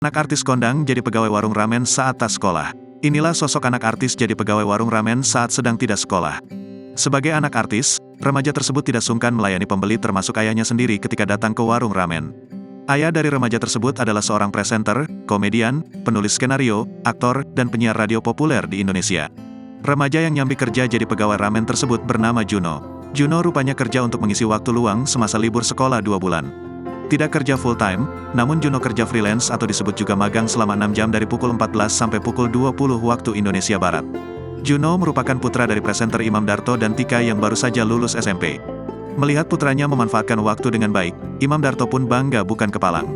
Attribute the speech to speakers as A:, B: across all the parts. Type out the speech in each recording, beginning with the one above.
A: Anak artis kondang jadi pegawai warung ramen saat tak sekolah. Inilah sosok anak artis jadi pegawai warung ramen saat sedang tidak sekolah. Sebagai anak artis, remaja tersebut tidak sungkan melayani pembeli termasuk ayahnya sendiri ketika datang ke warung ramen. Ayah dari remaja tersebut adalah seorang presenter, komedian, penulis skenario, aktor, dan penyiar radio populer di Indonesia. Remaja yang nyambi kerja jadi pegawai ramen tersebut bernama Juno. Juno rupanya kerja untuk mengisi waktu luang semasa libur sekolah 2 bulan. Tidak kerja full-time, namun Juno kerja freelance atau disebut juga magang selama 6 jam dari pukul 14 sampai pukul 20 waktu Indonesia Barat. Juno merupakan putra dari presenter Imam Darto dan Tika yang baru saja lulus SMP. Melihat putranya memanfaatkan waktu dengan baik, Imam Darto pun bangga bukan kepalang.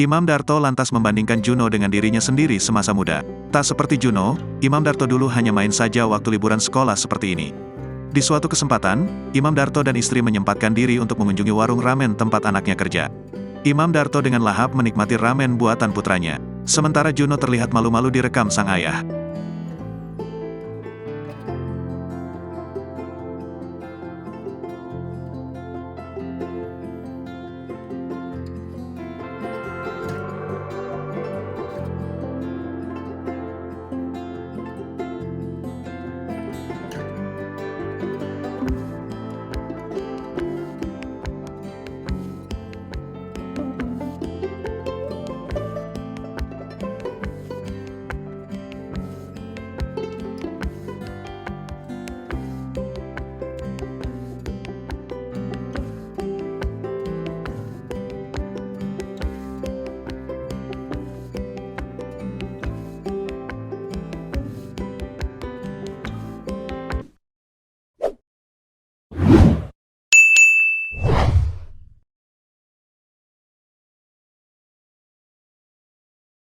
A: Imam Darto lantas membandingkan Juno dengan dirinya sendiri semasa muda. Tak seperti Juno, Imam Darto dulu hanya main saja waktu liburan sekolah seperti ini. Di suatu kesempatan, Imam Darto dan istri menyempatkan diri untuk mengunjungi warung ramen tempat anaknya kerja. Imam Darto dengan lahap menikmati ramen buatan putranya. Sementara Juno terlihat malu-malu direkam sang ayah.